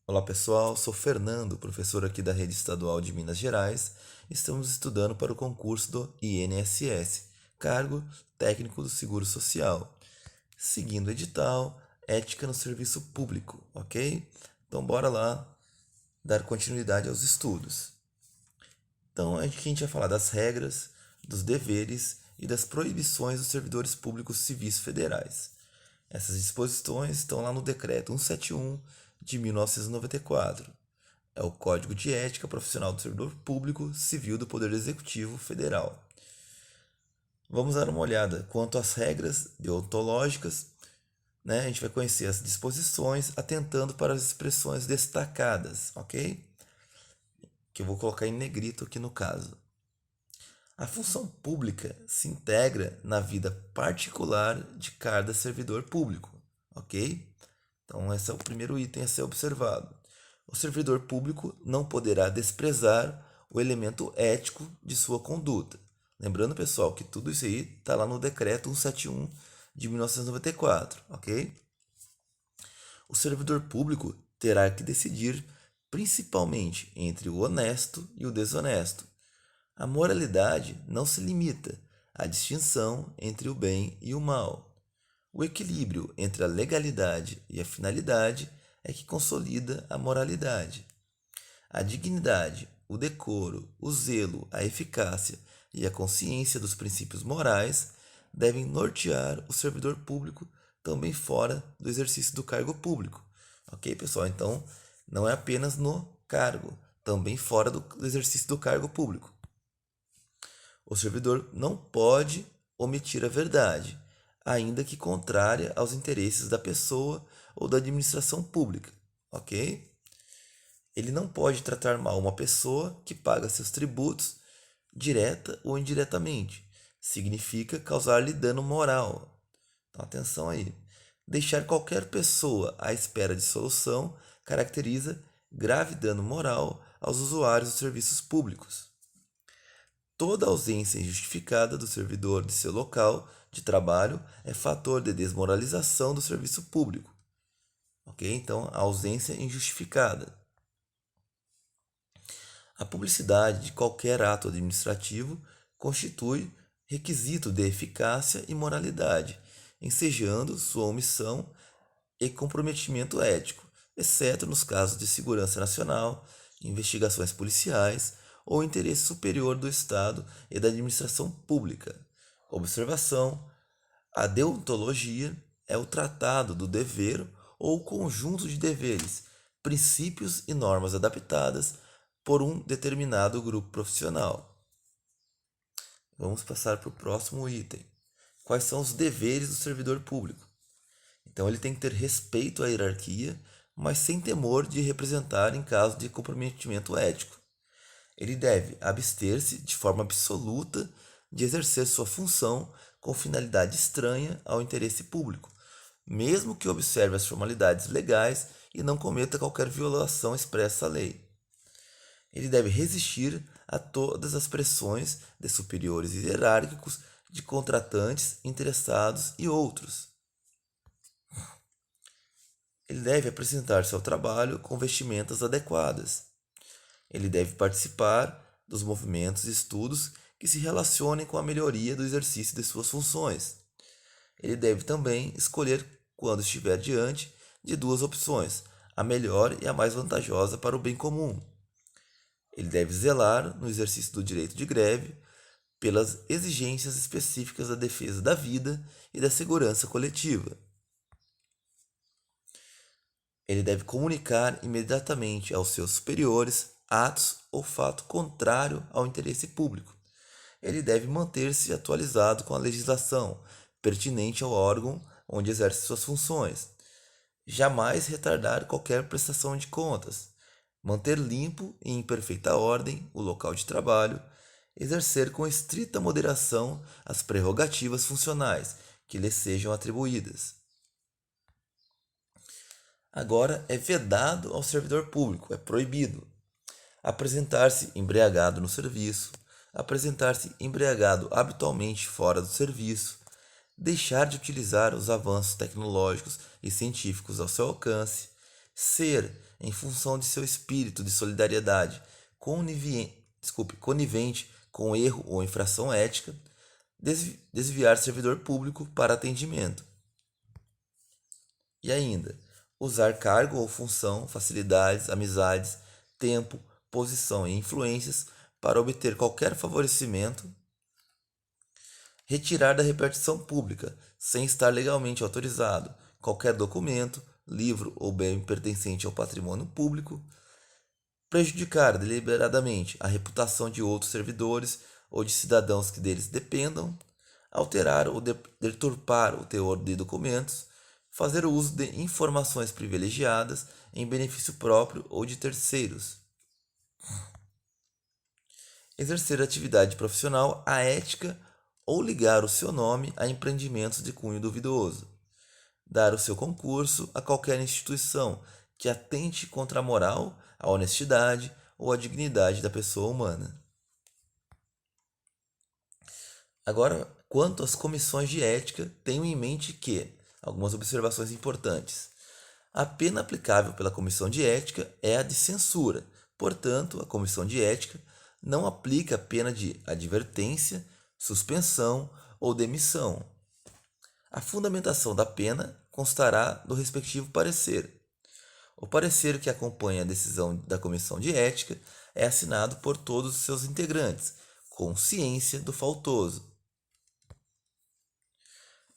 Olá pessoal, sou Fernando, professor aqui da Rede Estadual de Minas Gerais. Estamos estudando para o concurso do INSS, Cargo Técnico do Seguro Social, seguindo o edital Ética no Serviço Público, ok? Então bora lá dar continuidade aos estudos. Então aqui a gente vai falar das regras, dos deveres e das proibições dos servidores públicos civis federais. Essas disposições estão lá no Decreto 171 de 1994. É o Código de Ética Profissional do Servidor Público Civil do Poder Executivo Federal. Vamos dar uma olhada quanto às regras deontológicas, né? A gente vai conhecer as disposições atentando para as expressões destacadas, ok? Que eu vou colocar em negrito aqui no caso. A função pública se integra na vida particular de cada servidor público, ok? Então, esse é o primeiro item a ser observado. O servidor público não poderá desprezar o elemento ético de sua conduta. Lembrando, pessoal, que tudo isso aí está lá no Decreto 171 de 1994, ok? O servidor público terá que decidir principalmente entre o honesto e o desonesto. A moralidade não se limita à distinção entre o bem e o mal. O equilíbrio entre a legalidade e a finalidade é que consolida a moralidade. A dignidade, o decoro, o zelo, a eficácia e a consciência dos princípios morais devem nortear o servidor público também fora do exercício do cargo público. Ok, pessoal? Então, não é apenas no cargo, também fora do exercício do cargo público. O servidor não pode omitir a verdade, ainda que contrária aos interesses da pessoa ou da administração pública, ok? Ele não pode tratar mal uma pessoa que paga seus tributos, direta ou indiretamente. Significa causar-lhe dano moral. Então, atenção aí. Deixar qualquer pessoa à espera de solução caracteriza grave dano moral aos usuários dos serviços públicos. Toda ausência injustificada do servidor de seu local de trabalho é fator de desmoralização do serviço público. Ok? Então, a ausência injustificada. A publicidade de qualquer ato administrativo constitui requisito de eficácia e moralidade, ensejando sua omissão e comprometimento ético, exceto nos casos de segurança nacional, investigações policiais ou interesse superior do Estado e da administração pública. Observação: a deontologia é o tratado do dever ou conjunto de deveres, princípios e normas adaptadas por um determinado grupo profissional. Vamos passar para o próximo item. Quais são os deveres do servidor público? Então ele tem que ter respeito à hierarquia, mas sem temor de representar em caso de comprometimento ético. Ele deve abster-se de forma absoluta de exercer sua função com finalidade estranha ao interesse público, mesmo que observe as formalidades legais e não cometa qualquer violação expressa à lei. Ele deve resistir a todas as pressões de superiores hierárquicos, de contratantes, interessados e outros. Ele deve apresentar seu trabalho com vestimentas adequadas. Ele deve participar dos movimentos e estudos que se relacionem com a melhoria do exercício de suas funções. Ele deve também escolher, quando estiver diante de duas opções, a melhor e a mais vantajosa para o bem comum. Ele deve zelar, no exercício do direito de greve, pelas exigências específicas da defesa da vida e da segurança coletiva. Ele deve comunicar imediatamente aos seus superiores atos ou fato contrário ao interesse público. Ele deve manter-se atualizado com a legislação pertinente ao órgão onde exerce suas funções. Jamais retardar qualquer prestação de contas. Manter limpo e em perfeita ordem o local de trabalho. Exercer com estrita moderação as prerrogativas funcionais que lhe sejam atribuídas. Agora é vedado ao servidor público, é proibido apresentar-se embriagado no serviço, apresentar-se embriagado habitualmente fora do serviço, deixar de utilizar os avanços tecnológicos e científicos ao seu alcance, ser em função de seu espírito de solidariedade, conivente com erro ou infração ética, desviar servidor público para atendimento. E ainda, usar cargo ou função, facilidades, amizades, tempo, posição e influências para obter qualquer favorecimento, retirar da repartição pública, sem estar legalmente autorizado, qualquer documento, livro ou bem pertencente ao patrimônio público, prejudicar deliberadamente a reputação de outros servidores ou de cidadãos que deles dependam, alterar ou deturpar o teor de documentos, fazer uso de informações privilegiadas em benefício próprio ou de terceiros, exercer atividade profissional aética ou ligar o seu nome a empreendimentos de cunho duvidoso, dar o seu concurso a qualquer instituição que atente contra a moral, a honestidade ou a dignidade da pessoa humana. Agora, quanto às comissões de ética, tenham em mente que algumas observações importantes. A pena aplicável pela comissão de ética é a de censura. Portanto, a comissão de ética não aplica a pena de advertência, suspensão ou demissão. A fundamentação da pena constará do respectivo parecer. O parecer que acompanha a decisão da comissão de ética é assinado por todos os seus integrantes, com ciência do faltoso.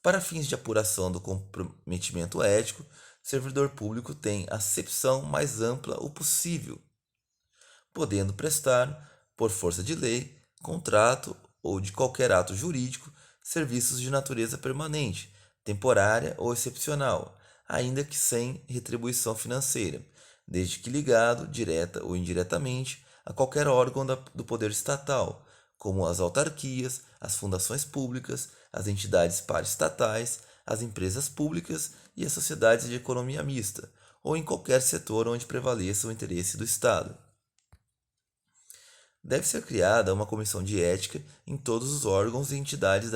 Para fins de apuração do comprometimento ético, o servidor público tem acepção mais ampla o possível, podendo prestar, por força de lei, contrato ou de qualquer ato jurídico, serviços de natureza permanente, temporária ou excepcional, ainda que sem retribuição financeira, desde que ligado, direta ou indiretamente, a qualquer órgão do poder estatal, como as autarquias, as fundações públicas, as entidades paraestatais, as empresas públicas e as sociedades de economia mista, ou em qualquer setor onde prevaleça o interesse do Estado. Deve ser criada uma comissão de ética em todos os órgãos e entidades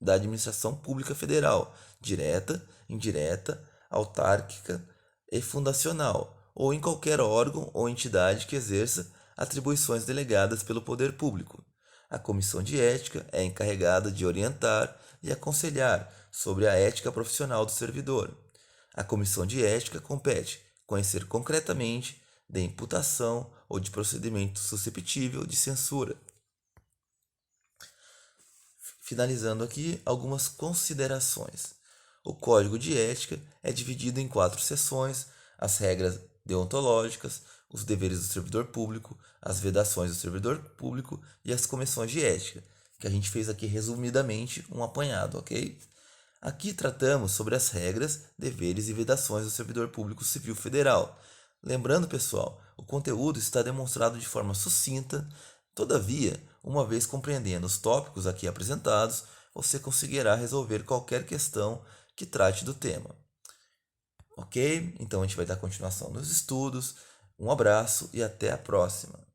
da administração pública federal, direta, indireta, autárquica e fundacional, ou em qualquer órgão ou entidade que exerça atribuições delegadas pelo poder público. A comissão de ética é encarregada de orientar e aconselhar sobre a ética profissional do servidor. A comissão de ética compete conhecer concretamente de imputação ou de procedimento susceptível de censura. Finalizando aqui algumas considerações. O Código de Ética é dividido em 4 seções: as regras deontológicas, os deveres do servidor público, as vedações do servidor público e as comissões de ética, que a gente fez aqui resumidamente um apanhado, ok? Aqui tratamos sobre as regras, deveres e vedações do servidor público civil federal. Lembrando, pessoal, o conteúdo está demonstrado de forma sucinta, todavia, uma vez compreendendo os tópicos aqui apresentados, você conseguirá resolver qualquer questão que trate do tema. Ok? Então a gente vai dar continuação nos estudos. Um abraço e até a próxima!